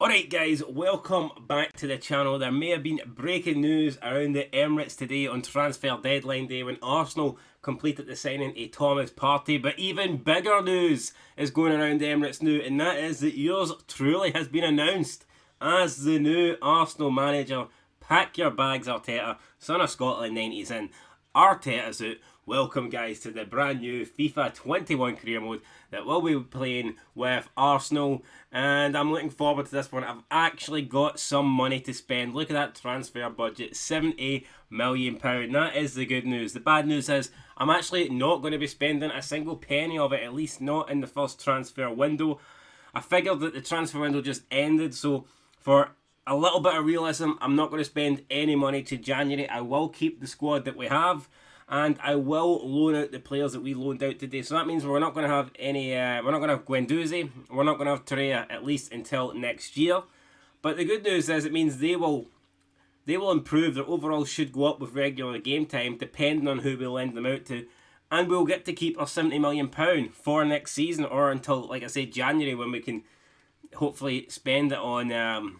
Alright guys, welcome back to the channel. There may have been breaking news around the Emirates today on transfer deadline day when Arsenal completed the signing of Thomas Partey, but even bigger news is going around the Emirates now, and that is that yours truly has been announced as the new Arsenal manager. Pack your bags, Arteta. Son of Scotland 90s in. Arteta's out. Welcome guys to the brand new FIFA 21 career mode that we'll be playing with Arsenal, and I'm looking forward to this one. I've actually got some money to spend. Look at that transfer budget, £70 million. That is the good news. The bad news is I'm actually not going to be spending a single penny of it, at least not in the first transfer window. I figured that the transfer window just ended, so for a little bit of realism, I'm not going to spend any money to January. I will keep the squad that we have, and I will loan out the players that we loaned out today. So that means we're not going to have any, we're not going to have Guendouzi, we're not going to have Torreira at least until next year. But the good news is it means they will improve. Their overall should go up with regular game time, depending on who we lend them out to. And we'll get to keep our £70 million for next season, or until, like I said, January, when we can hopefully spend it on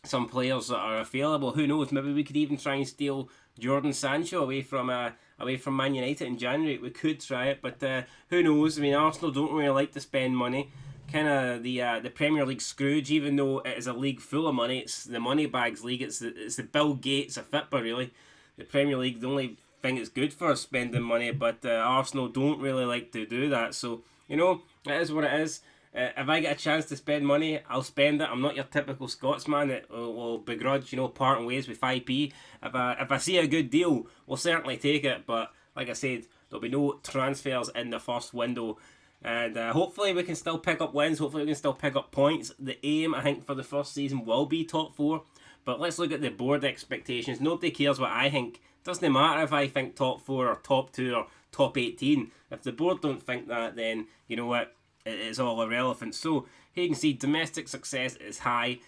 some players that are available. Who knows? Maybe we could even try and steal Jordan Sancho away from Man United in January. We could try it, but who knows? I mean, Arsenal don't really like to spend money. Kind of the Premier League Scrooge, even though it is a league full of money. It's the money bags league. It's the Bill Gates of FIFA, really. The Premier League, the only thing it's good for is spending money, but Arsenal don't really like to do that. So, you know, it is what it is. If I get a chance to spend money, I'll spend it. I'm not your typical Scotsman that will begrudge, parting ways with 5p. If I see a good deal, we'll certainly take it. But like I said, there'll be no transfers in the first window. And hopefully we can still pick up wins. Hopefully we can still pick up points. The aim, I think, for the first season will be top 4. But let's look at the board expectations. Nobody cares what I think. It doesn't matter if I think top 4 or top 2 or top 18. If the board don't think that, then you know what? It's all irrelevant. So here you can see domestic success is high.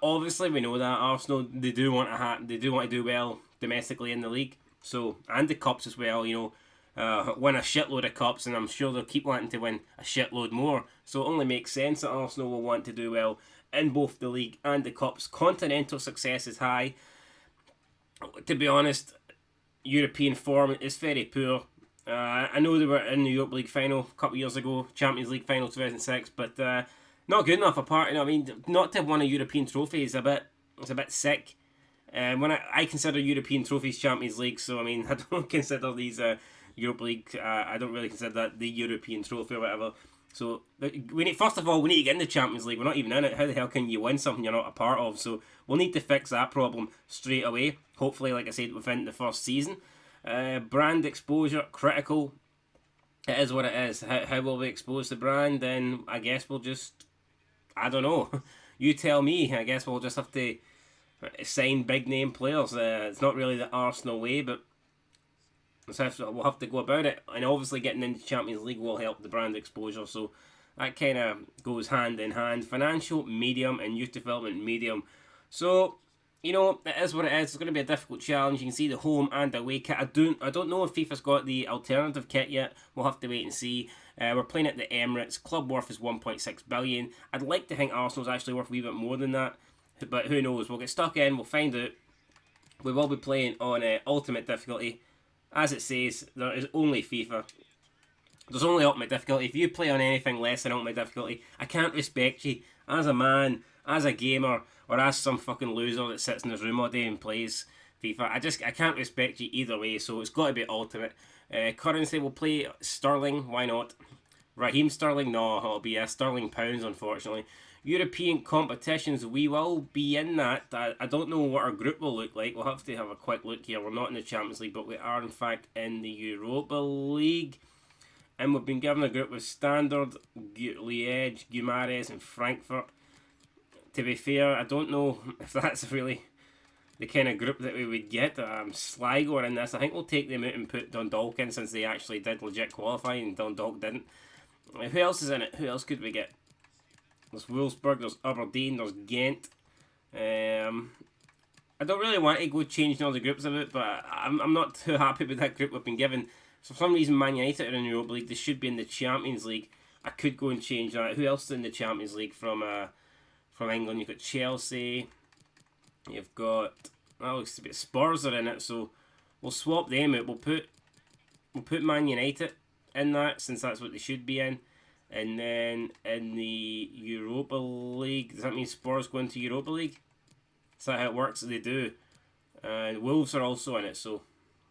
Obviously, we know that Arsenal, they do want to do well domestically in the league. So, and the cups as well. Win a shitload of cups, and I'm sure they'll keep wanting to win a shitload more. So it only makes sense that Arsenal will want to do well in both the league and the cups. Continental success is high. To be honest, European form is very poor. I know they were in the Europa League final a couple of years ago, Champions League final 2006, but not good enough. Apart, not to have won a European trophy is a bit sick. When I consider European trophies Champions League, so I don't consider these Europa League. I don't really consider that the European trophy or whatever. So first of all, we need to get in the Champions League. We're not even in it. How the hell can you win something you're not a part of? So we'll need to fix that problem straight away. Hopefully, like I said, within the first season. Brand exposure, critical. It is what it is. How will we expose the brand? Then I guess we'll just, I don't know. You tell me. I guess we'll just have to sign big name players. It's not really the Arsenal way, but we'll have to go about it. And obviously getting into Champions League will help the brand exposure. So that kind of goes hand in hand. Financial, medium, and youth development, medium. So, it is what it is. It's going to be a difficult challenge. You can see the home and away kit. I don't know if FIFA's got the alternative kit yet. We'll have to wait and see. We're playing at the Emirates. Club worth is 1.6 billion. I'd like to think Arsenal's actually worth a wee bit more than that, but who knows? We'll get stuck in. We'll find out. We will be playing on ultimate difficulty. As it says, there is only FIFA. There's only ultimate difficulty. If you play on anything less than ultimate difficulty, I can't respect you as a man, as a gamer, or as some fucking loser that sits in his room all day and plays FIFA. I can't respect you either way, so it's got to be ultimate. Currency, we'll play sterling, why not? Raheem Sterling, no, it'll be sterling pounds, unfortunately. European competitions, we will be in that. I don't know what our group will look like. We'll have to have a quick look here. We're not in the Champions League, but we are in fact in the Europa League. And we've been given a group with Standard, Liège, Guimarães and Frankfurt. To be fair, I don't know if that's really the kind of group that we would get. Sligo are in this. I think we'll take them out and put Dundalk in, since they actually did legit qualify and Dundalk didn't. Who else is in it? Who else could we get? There's Wolfsburg, there's Aberdeen, there's Ghent. I don't really want to go changing all the groups of it, but I'm not too happy with that group we've been given. So for some reason, Man United are in the Europa League. They should be in the Champions League. I could go and change that. Who else is in the Champions League from from England. You've got Chelsea. You've got, that looks a bit, Spurs are in it, so we'll swap them out. We'll put Man United in that, since that's what they should be in. And then in the Europa League, does that mean Spurs go into Europa League? Is that how it works? They do. And Wolves are also in it, so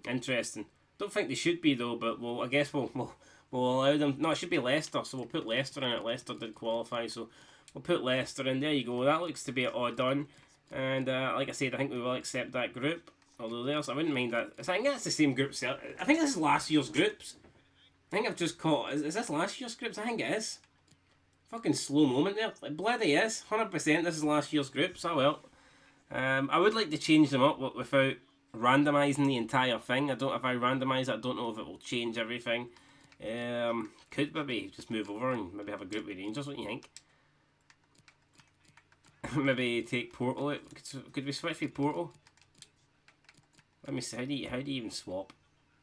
interesting. Don't think they should be though, but I guess we'll allow them. No, it should be Leicester, so we'll put Leicester in it. Leicester did qualify, so we'll put Leicester in. There you go. That looks to be all done. And like I said, I think we will accept that group. Although I wouldn't mind that. I think that's the same group. I think this is last year's groups. I think I've just caught. Is this last year's groups? I think it is. Fucking slow moment there. Like, bloody is. 100% this is last year's groups. Oh well. I would like to change them up without randomising the entire thing. If I randomise it, I don't know if it will change everything. Could maybe just move over and maybe have a group with Rangers. What do you think? Maybe take Porto out. Could we switch for Porto? Let me see. How do you even swap?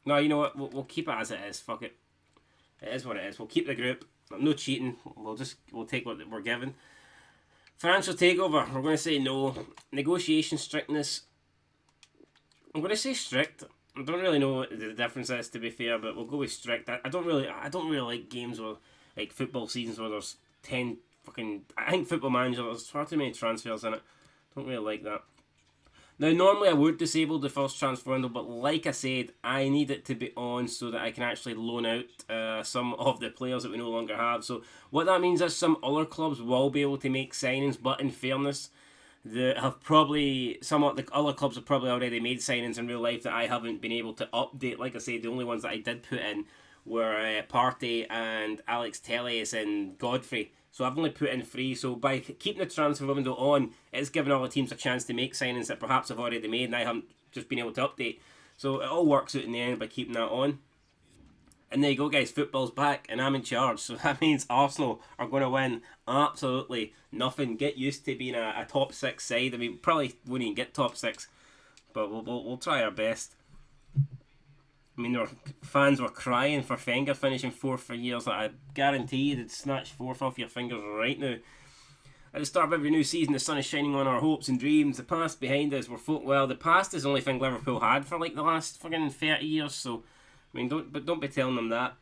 No, you know what? We'll keep it as it is. Fuck it. It is what it is. We'll keep the group. No cheating. We'll take what we're given. Financial takeover. We're going to say no. Negotiation strictness. I'm going to say strict. I don't really know what the difference is, to be fair, but we'll go with strict. I don't really like games where, like football seasons where there's 10 fucking. I think Football Manager, there's far too many transfers in it. Don't really like that. Now, normally I would disable the first transfer window, but like I said, I need it to be on so that I can actually loan out some of the players that we no longer have. So what that means is some other clubs will be able to make signings, but in fairness, some of the other clubs have probably already made signings in real life that I haven't been able to update. Like I said, the only ones that I did put in were Partey and Alex Telles and Godfrey. So I've only put in 3. So by keeping the transfer window on, it's given all the teams a chance to make signings that perhaps have already made and I haven't just been able to update. So it all works out in the end by keeping that on. And there you go, guys. Football's back and I'm in charge. So that means Arsenal are going to win absolutely nothing. Get used to being a top 6 side. I mean, probably won't even get top 6, but we'll try our best. I mean, their fans were crying for Wenger finishing 4th for years. I guarantee you they'd snatch 4th off your fingers right now. At the start of every new season, the sun is shining on our hopes and dreams. The past behind us, the past is the only thing Liverpool had for like the last fucking 30 years. So, I mean, don't be telling them that.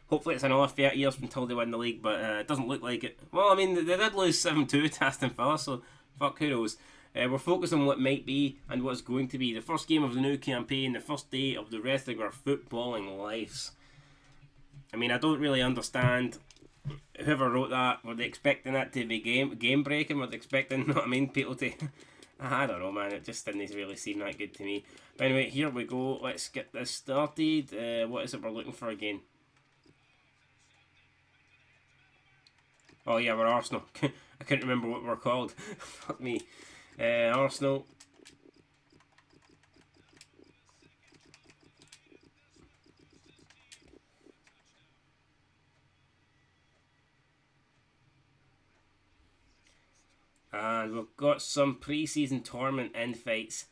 Hopefully it's another 30 years until they win the league, but it doesn't look like it. Well, I mean, they did lose 7-2 to Aston Villa, so fuck, who knows. We're focused on what might be and what's going to be. The first game of the new campaign, the first day of the rest of our footballing lives. I mean, I don't really understand whoever wrote that. Were they expecting that to be game breaking? Were they expecting, what I mean, people to... I don't know, man. It just didn't really seem that good to me. But anyway, here we go. Let's get this started. What is it we're looking for again? Oh yeah, we're Arsenal. I couldn't remember what we're called. Fuck me. Arsenal. And we've got some pre-season tournament invites.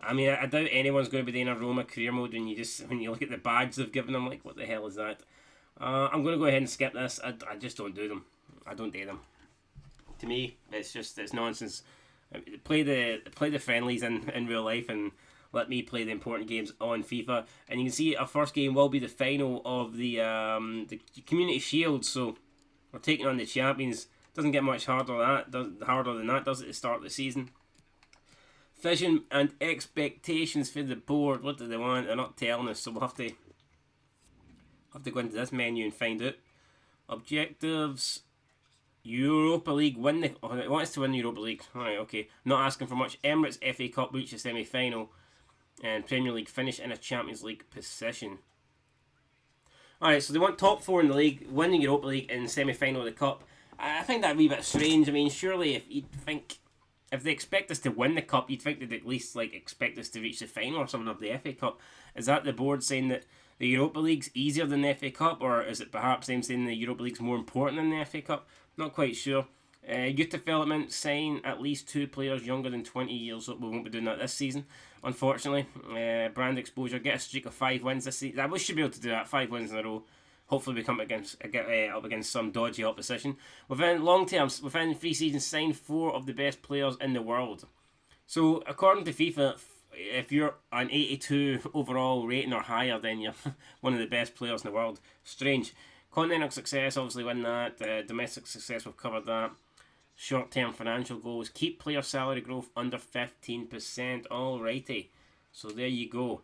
I mean, I doubt anyone's going to be doing a Roma career mode when you look at the badges they've given them. Like, what the hell is that? I'm going to go ahead and skip this. I just don't do them. I don't do them. To me, it's nonsense. Play the friendlies in real life and let me play the important games on FIFA. And you can see our first game will be the final of the Community Shield. So we're taking on the champions. Doesn't get much harder than that, does it, to start the season? Vision and expectations for the board. What do they want? They're not telling us, so we'll have to go into this menu and find out. Objectives. Europa League win the... Oh, it wants to win the Europa League. Alright, okay. Not asking for much. Emirates FA Cup reach the semi-final. And Premier League finish in a Champions League position. Alright, so they want top 4 in the league, win the Europa League and semi-final of the Cup. I think that'd be a bit strange. I mean, surely if they expect us to win the Cup, you'd think they'd at least expect us to reach the final or something of the FA Cup. Is that the board saying that the Europa League's easier than the FA Cup, or is it perhaps them saying the Europa League's more important than the FA Cup? Not quite sure. Youth development, sign at least 2 players younger than 20 years old. We won't be doing that this season, unfortunately. Brand exposure, get a streak of 5 wins this season. We should be able to do that, 5 wins in a row. hopefully we come up against some dodgy opposition. Within long terms, within 3 seasons, signed 4 of the best players in the world. So according to FIFA, if you're an 82 overall rating or higher, then you're one of the best players in the world. Strange. Continental success, obviously win that. Domestic success, we've covered that. Short-term financial goals. Keep player salary growth under 15%. Alrighty. So there you go.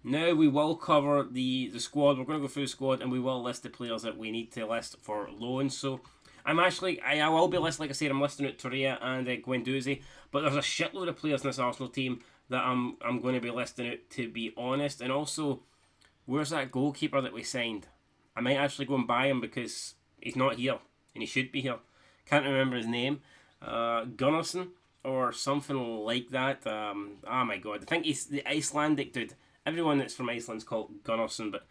Now we will cover the squad. We're going to go through the squad and we will list the players that we need to list for loans. So I will be listing, like I said, I'm listing out Torreira and Guendouzi, but there's a shitload of players in this Arsenal team that I'm going to be listing out, to be honest. And also, where's that goalkeeper that we signed? I might actually go and buy him because he's not here and he should be here. Can't remember his name. Gunnarsson or something like that. Oh my god, I think he's the Icelandic dude. Everyone that's from Iceland's called Gunnarsson, but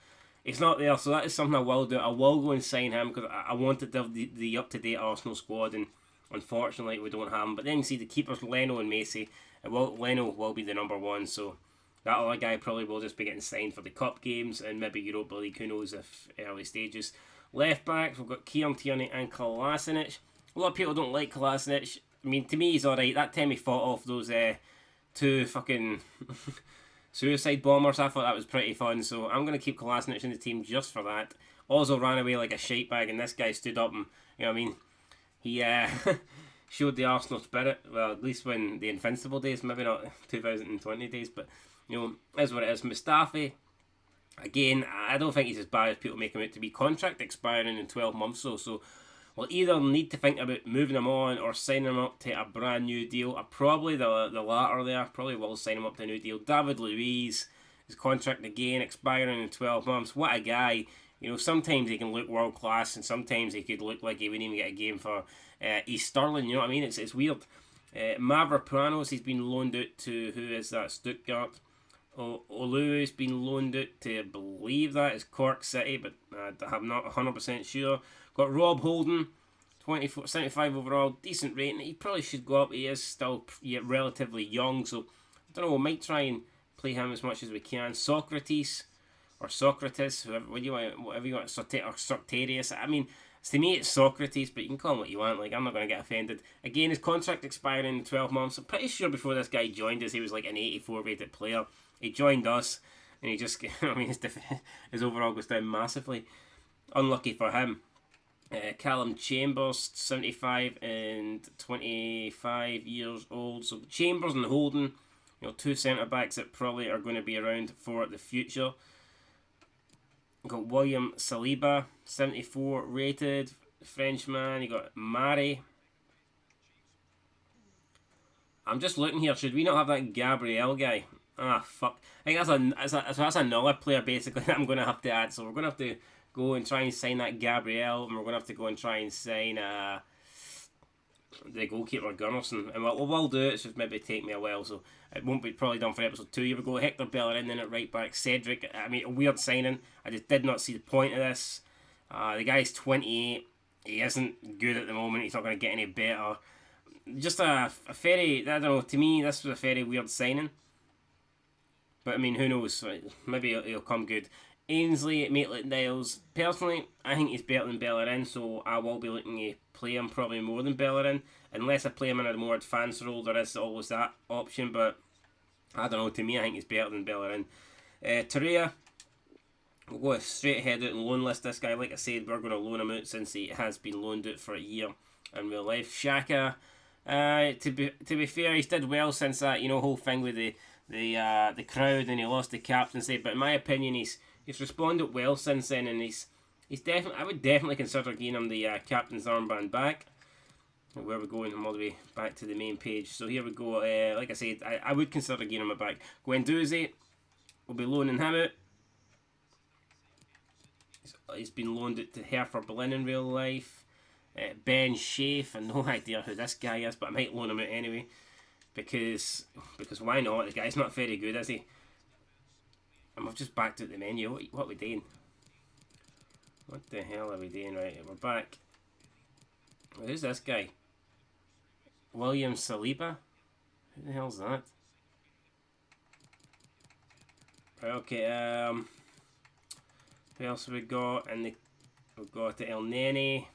it's not there, so that is something I will do. I will go and sign him because I wanted to have the up-to-date Arsenal squad, and unfortunately we don't have him. But then you see the keepers, Leno and Macy. Leno will be the number 1, so that other guy probably will just be getting signed for the cup games and maybe Europa League, who knows, if early stages. Left backs, we've got Kieran Tierney and Kolasinac. A lot of people don't like Kolasinac. I mean, to me he's alright. That time he fought off those 2 fucking suicide bombers, I thought that was pretty fun, so I'm going to keep Kolasinac in the team just for that. Ozil ran away like a shite bag, and this guy stood up and, you know what I mean, he showed the Arsenal spirit, well, at least when the Invincible days, maybe not 2020 days, but, you know, is what it is. Mustafi, again, I don't think he's as bad as people make him out to be. Contract expiring in 12 months or so. We'll either need to think about moving him on or signing him up to a brand new deal. Probably the latter there. Probably will sign him up to a new deal. David Luiz, his contract again expiring in 12 months. What a guy. You know, sometimes he can look world class and sometimes he could look like he wouldn't even get a game for East Sterling. You know what I mean? It's weird. Mavropanos, he's been loaned out to, who is that, Stuttgart. Olu's been loaned out to, I believe that is Cork City, but I'm not 100% sure. Got Rob Holden, 75 overall, decent rating. He probably should go up. He is still relatively young, so I don't know. We might try and play him as much as we can. Socrates, whatever you want, or Sartorius. I mean, to me it's Socrates, but you can call him what you want. Like, I'm not going to get offended. Again, his contract expiring in 12 months. I'm pretty sure before this guy joined us, he was like an 84 rated player. He joined us, and he just, I mean, his overall goes down massively. Unlucky for him. Callum Chambers, 75 and 25 years old. So Chambers and Holden, you know, 2 centre backs that probably are going to be around for the future. We've got William Saliba, 74 rated, Frenchman. You got Mari. I'm just looking here. Should we not have that Gabriel guy? Ah, fuck. I think that's another player basically that I'm going to have to add. So we're going to have to go and try and sign that Gabriel, and we're going to have to go and try and sign the goalkeeper Gunnarsson. And what we'll do, it's just maybe take me a while, so it won't be probably done for episode 2. Here we go, Hector Bellerin then at right back, Cedric. I mean, a weird signing. I just did not see the point of this. The guy's 28. He isn't good at the moment. He's not going to get any better. Just a very, I don't know, to me this was a very weird signing. But I mean, who knows? Maybe he'll come good. Ainsley at Maitland-Niles. Personally, I think he's better than Bellerin, so I will be looking to play him probably more than Bellerin. Unless I play him in a more advanced role, there is always that option, but I don't know, to me I think he's better than Bellerin. Torreira, we'll go straight ahead out and loan list this guy. Like I said, we're going to loan him out since he has been loaned out for a year in real life. Xhaka, to be fair, he's did well since that, you know, whole thing with the crowd and he lost the captaincy, but in my opinion he's responded well since then, and he's definitely, I would definitely consider giving him the captain's armband back. Where we're going, I'm all the way back to the main page. So here we go. Like I said, I would consider giving him it back. Guendouzi, we'll be loaning him out. He's been loaned out to Hertha Berlin in real life. Ben Schaaf, I have no idea who this guy is, but I might loan him out anyway. Because why not? The guy's not very good, is he? And we've just backed out the menu. What are we doing? What the hell are we doing? Right, we're back. Who's this guy? William Saliba? Who the hell's that? Okay, Who else have we got? And we've got El Nene.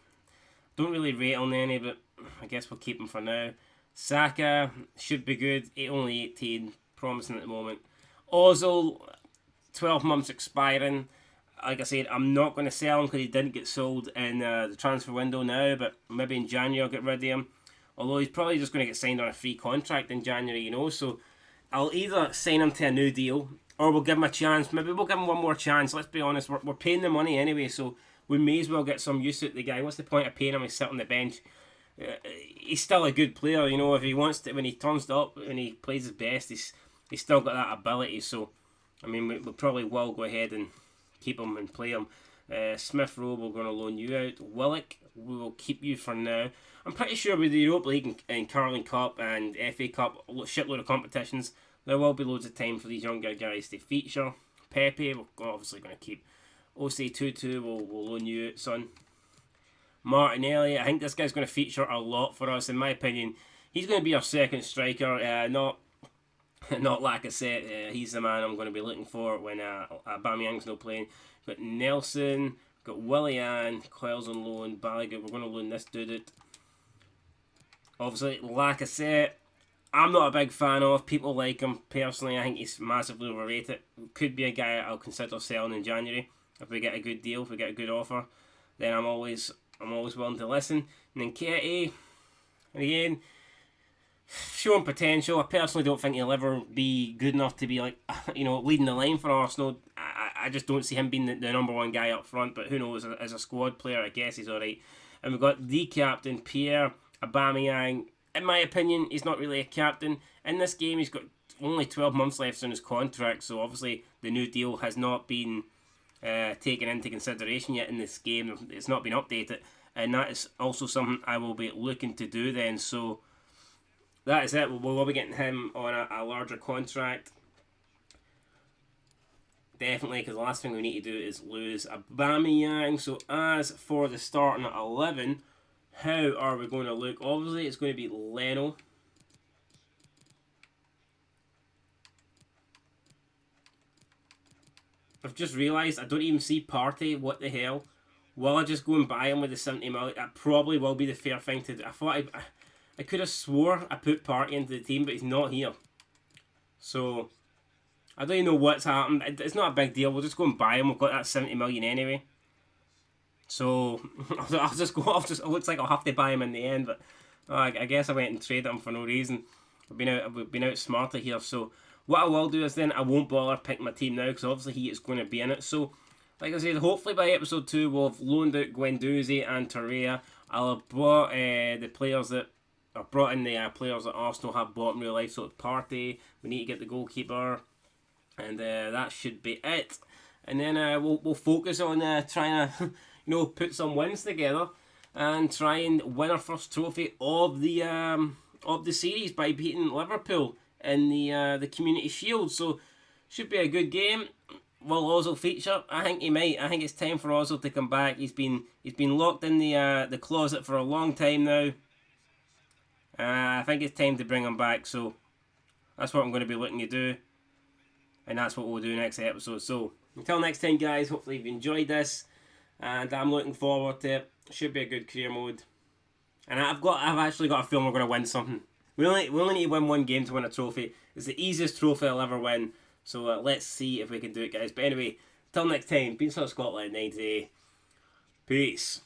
Don't really rate El Nene, but I guess we'll keep him for now. Saka should be good. Only 18, promising at the moment. Ozil, 12 months expiring. Like I said, I'm not going to sell him because he didn't get sold in the transfer window now, but maybe in January I'll get rid of him. Although he's probably just going to get signed on a free contract in January, you know, so I'll either sign him to a new deal or we'll give him a chance. Maybe we'll give him one more chance. Let's be honest, we're paying the money anyway, so we may as well get some use out of the guy. What's the point of paying him? He's sitting on the bench. He's still a good player, you know. If he wants to, when he turns up, when he plays his best, he's still got that ability. So, I mean, we probably will go ahead and keep him and play him. Smith Rowe, we're going to loan you out. Willock, we will keep you for now. I'm pretty sure with the Europa League and Carling Cup and FA Cup, a shitload of competitions, there will be loads of time for these younger guys to feature. Pepe, we're obviously going to keep. Osei Tutu, we'll loan you out, son. Martinelli, I think this guy's going to feature a lot for us. In my opinion, he's going to be our second striker. Not Lacazette. He's the man I'm going to be looking for when Aubameyang's not playing. We've got Nelson, we've got Willian, Coyle's on loan, Balogun. We're going to loan this dude out. Obviously, Lacazette, I'm not a big fan of. People like him. Personally, I think he's massively overrated. Could be a guy I'll consider selling in January. If we get a good deal, if we get a good offer, then I'm always willing to listen. And then Ketty, again, showing potential. I personally don't think he'll ever be good enough to be like, you know, leading the line for Arsenal. I just don't see him being the number one guy up front. But who knows? As a squad player, I guess he's alright. And we've got the captain, Pierre Aubameyang. In my opinion, he's not really a captain. In this game, he's got only 12 months left on his contract. So obviously, the new deal has not been taken into consideration yet in this game. It's not been updated, and that is also something I will be looking to do then. So that is it. We will be getting him on a larger contract, definitely, because the last thing we need to do is lose Aubameyang. So as for the starting 11, how are we going to look? Obviously it's going to be Leno. I've just realised I don't even see Partey. What the hell? Will I just go and buy him with the 70 million? That probably will be the fair thing to do. I thought I could have swore I put Partey into the team, but he's not here. So I don't even know what's happened. It's not a big deal. We'll just go and buy him. We've got that 70 million anyway. So I'll just go. It looks like I'll have to buy him in the end, but I guess I went and traded him for no reason. We've been outsmarted here. So what I will do is then I won't bother picking my team now because obviously he is going to be in it. So like I said, hopefully by episode 2 we'll have loaned out Guendouzi and Torreira. I'll have brought the players that are brought in the players that Arsenal have bought in real life. So it's Partey. We need to get the goalkeeper, and that should be it. And then we'll focus on trying to put some wins together and try and win our first trophy of the series by beating Liverpool in the Community Shield. So should be a good game. Will Ozil feature? I think he might. I think it's time for Ozil to come back. He's been locked in the closet for a long time now. I think it's time to bring him back. So that's what I'm going to be looking to do, and that's what we'll do next episode. So until next time, guys. Hopefully you've enjoyed this, and I'm looking forward to it. Should be a good career mode, and I've actually got a feeling we're going to win something. We only need to win one game to win a trophy. It's the easiest trophy I'll ever win. So let's see if we can do it, guys. But anyway, till next time, been Scotland 90. Peace.